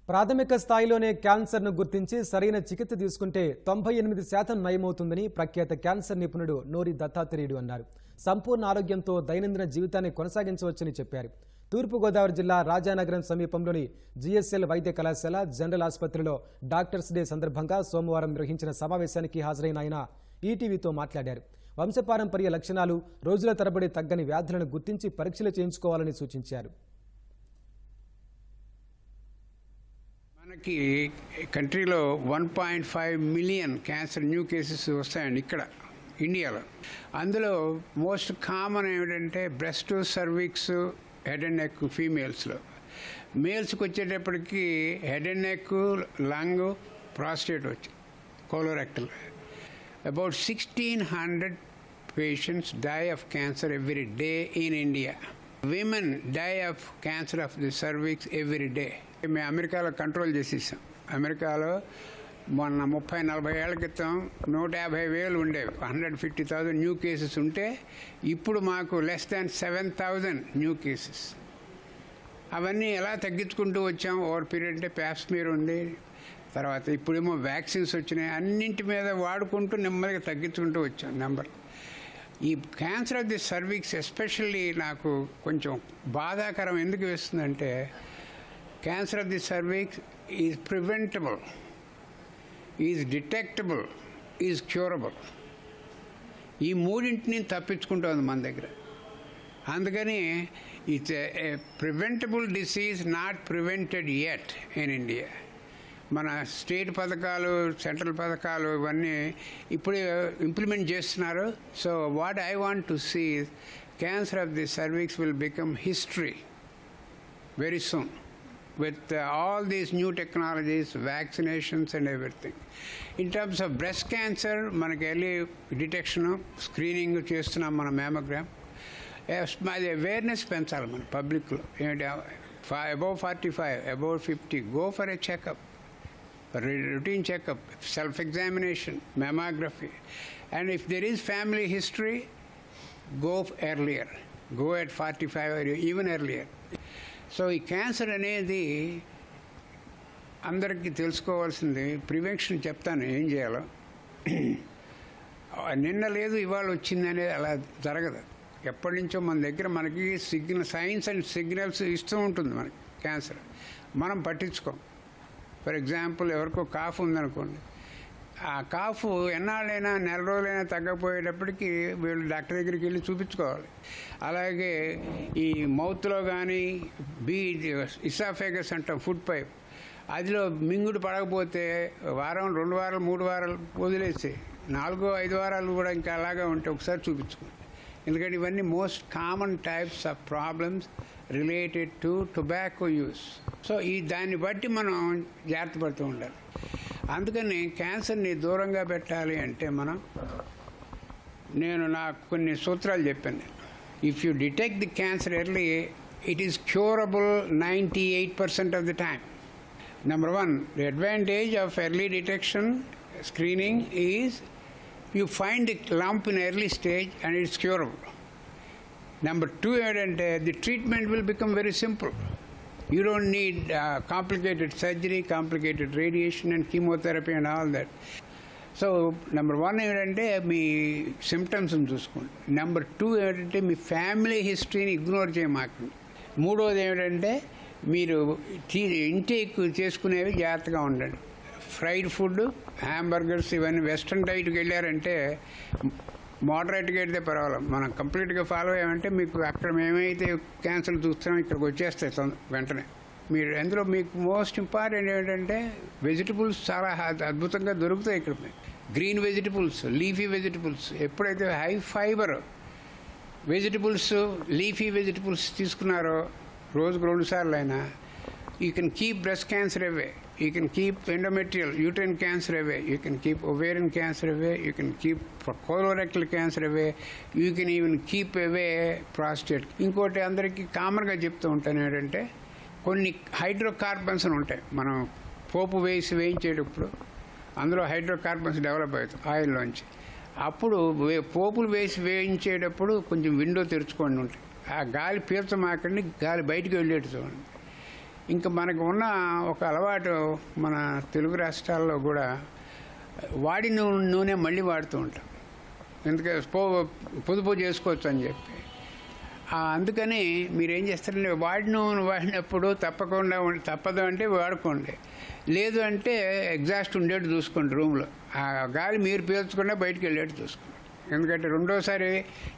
ప్రాథమిక స్థాయిలోనే క్యాన్సర్ను గుర్తించి సరైన చికిత్స తీసుకుంటే 98% నయమవుతుందని ప్రఖ్యాత క్యాన్సర్ నిపుణుడు నోరి దత్తాత్రేయుడు అన్నారు. సంపూర్ణ ఆరోగ్యంతో దైనందిన జీవితాన్ని కొనసాగించవచ్చని చెప్పారు. తూర్పుగోదావరి జిల్లా రాజానగరం సమీపంలోని జిఎస్ఎల్ వైద్య కళాశాల జనరల్ ఆసుపత్రిలో డాక్టర్స్ డే సందర్భంగా సోమవారం నిర్వహించిన సమావేశానికి హాజరైన ఆయన ఈటీవీతో మాట్లాడారు. వంశపారంపర్య లక్షణాలు, రోజుల తరబడి తగ్గని వ్యాధులను గుర్తించి పరీక్షలు చేయించుకోవాలని సూచించారు. మనకి కంట్రీలో 1.5 మిలియన్ క్యాన్సర్ న్యూ కేసెస్ వస్తాయండి ఇక్కడ ఇండియాలో. అందులో మోస్ట్ కామన్ ఏమిటంటే breast, cervix, head and neck ఫీమేల్స్లో. మేల్స్కి వచ్చేటప్పటికి head and neck, lung, prostate వచ్చి colorectal. About 1600 patients die of cancer every day in India. Women die of cancer of the cervix every day. మేము అమెరికాలో control చేసేసాం. అమెరికాలో మొన్న 30-40 ఏళ్ల క్రితం 150,000 ఉండేవి, 150,000 న్యూ కేసెస్ ఉంటే ఇప్పుడు మాకు లెస్ దాన్ 7,000 న్యూ కేసెస్. అవన్నీ ఎలా తగ్గించుకుంటూ వచ్చాం ఓవర్ పీరియడ్ అంటే ప్యాప్స్మీర్ ఉంది, తర్వాత ఇప్పుడేమో వ్యాక్సిన్స్ వచ్చినాయి, అన్నింటి మీద వాడుకుంటూ నెమ్మదిగా తగ్గించుకుంటూ వచ్చాం నెంబర్. ఈ cancer of the cervix especially నాకు కొంచెం బాధాకరం ఎందుకు వేస్తుందంటే cancer of the cervix is preventable, is detectable, is curable. ఈ మూడింటిని తప్పించుకుంటుంది మన దగ్గర. అందుకని it's a preventable disease not prevented yet in India. మన స్టేట్ పథకాలు, సెంట్రల్ పథకాలు ఇవన్నీ ఇప్పుడు ఇంప్లిమెంట్ చేస్తున్నారు. So what I want to see cancer of the cervix will become history very soon with all these new technologies, vaccinations and everything. In terms of breast cancer, మనకి early detection, screening చేస్తున్నాం మన mammogram. అది awareness పెంచాలి మన పబ్లిక్లో. ఏంటి above 45, above 50 go for a checkup, routine checkup, self-examination, mammography. And if there is family history, go earlier, go at 45 or even earlier. So ఈ cancer అనేది అందరికీ తెలుసుకోవాల్సింది. ప్రివెన్షన్ చెప్తాను ఏం చేయాలో. నిన్న లేదు ఇవాళ వచ్చింది అనేది అలా జరగదు. ఎప్పటి నుంచో మన దగ్గర మనకి సైన్స్ అండ్ సిగ్నల్స్ ఇస్తూ ఉంటుంది మనకి క్యాన్సర్. మనం పట్టించుకోం. ఫర్ ఎగ్జాంపుల్ ఎవరికో కాఫ్ ఉందనుకోండి, ఆ కాఫ్ ఎన్నాళ్ళైనా నెల రోజులైనా తగ్గపోయేటప్పటికి వీళ్ళు డాక్టర్ దగ్గరికి వెళ్ళి చూపించుకోవాలి. అలాగే ఈ మౌత్లో కానీ ఇసాఫేగస్ అంటాం, ఫుడ్ పైప్, అదిలో మింగుడు పడకపోతే వారం, 2 వారాలు, 3 వారాలు వదిలేసి 4-5 వారాలు కూడా ఇంకా అలాగే ఉంటే ఒకసారి చూపించుకోండి. ఎందుకంటే ఇవన్నీ most common types of problems related to tobacco use. So దాన్ని బట్టి మనం జాగ్రత్త పడుతూ ఉండాలి. అందుకని క్యాన్సర్ని దూరంగా పెట్టాలి అంటే నేను నాకు కొన్ని సూత్రాలు చెప్పాను. If you detect the cancer early, it is curable 98% of the time. Number 1, the advantage of early detection screening is you find the lump in early stage and it's curable. Number 2, the treatment will become very simple. You don't need complicated surgery, complicated radiation and chemotherapy and all that. So number 1 ఏంటంటే మీ సిమ్టమ్స్ని చూసుకోండి. Number 2 ఏంటంటే మీ family హిస్టరీని ignore చేయమాకండి. మూడోది ఏమిటంటే మీరు intake చేసుకునేవి జాగ్రత్తగా ఉండండి. Fried food, hamburgers ఇవన్నీ వెస్ట్రన్ డైట్కి వెళ్ళారంటే మోడరేట్గా అయితే పర్వాలేదు. మనం కంప్లీట్గా ఫాలో అయ్యామంటే మీకు అక్కడ మేమైతే క్యాన్సర్ చూస్తున్నాం ఇక్కడికి వచ్చేస్తాయి వెంటనే. మీరు అందులో మీకు మోస్ట్ ఇంపార్టెంట్ ఏంటంటే వెజిటబుల్స్ చాలా అద్భుతంగా దొరుకుతాయి ఇక్కడ. గ్రీన్ వెజిటబుల్స్, లీఫీ వెజిటబుల్స్, ఎప్పుడైతే high fibre vegetables, leafy vegetables తీసుకున్నారో రోజుకు 2 సార్లు అయినా, you can keep breast cancer away, you can keep endometrial uterine cancer away, you can keep ovarian cancer away, you can keep colorectal cancer away, you can even keep away prostate. ఇంకోటి అందరికీ కామన్గా చెప్తూ ఉంటాను ఏంటంటే కొన్ని hydrocarbons అని ఉంటాయి. మనం పోపు వేయించేటప్పుడు అందులో హైడ్రోకార్బన్స్ డెవలప్ అవుతాయి ఆయిల్లోంచి. అప్పుడు పోపులు వేయించేటప్పుడు కొంచెం విండో తెరుచుకొని ఉంటాయి. ఆ గాలి పీల్చమాకండి, గాలి బయటికి వెళ్ళేట్టు చూడండి. ఇంకా మనకు ఉన్న ఒక అలవాటు మన తెలుగు రాష్ట్రాల్లో కూడా వాడి నూనె మళ్ళీ వాడుతూ ఉంటాం, ఎందుకంటే పొదుపు చేసుకోవచ్చు అని చెప్పి. అందుకని మీరేం చేస్తారంటే వాడి నూనె వాడినప్పుడు తప్పదు అంటే వాడుకోండి, లేదు అంటే ఎగ్జాస్ట్ ఉండేట్టు చూసుకోండి రూమ్లో, ఆ గాలి మీరు పీల్చకుండా బయటికి వెళ్ళేట్టు చూసుకోండి. ఎందుకంటే రెండోసారి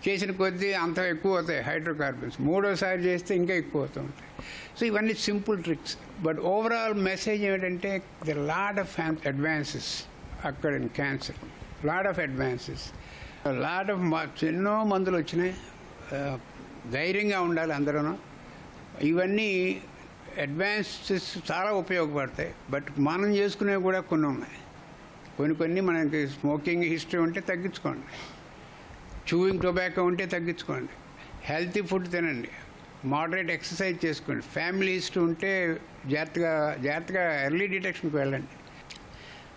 చేసిన కొద్దీ అంత ఎక్కువ అవుతాయి హైడ్రోకార్బన్స్, మూడోసారి చేస్తే ఇంకా ఎక్కువ అవుతూ ఉంటాయి. సో ఇవన్నీ simple tricks. But overall message ఏమిటంటే ద లాట్ ఆఫ్ అడ్వాన్సెస్ అక్కడ in cancer, lot of advances, lot of ఎన్నో మందులు వచ్చినాయి. ధైర్యంగా ఉండాలి అందరూ. ఇవన్నీ అడ్వాన్సెస్ చాలా ఉపయోగపడతాయి. బట్ మనం చేసుకునేవి కూడా కొన్ని ఉన్నాయి. కొన్ని మనకి స్మోకింగ్ హిస్టరీ ఉంటే తగ్గించుకోండి, చూయింగ్ టొబాకో ఉంటే తగ్గించుకోండి, హెల్తీ ఫుడ్ తినండి, మోడరేట్ ఎక్సర్సైజ్ చేసుకోండి, ఫ్యామిలీ హిస్టరీ ఉంటే జాగ్రత్తగా ఎర్లీ డిటెక్షన్కి వెళ్ళండి.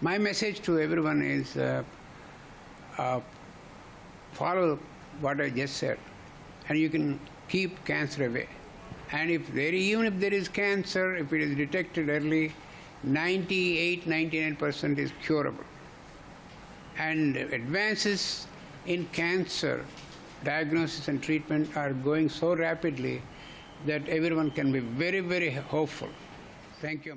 My message to every one is follow what I just said, and you can keep cancer away. And even if there is cancer, if it is detected early, 98-99% is curable. And advances in cancer diagnosis and treatment are going so rapidly that everyone can be very, very hopeful. Thank you.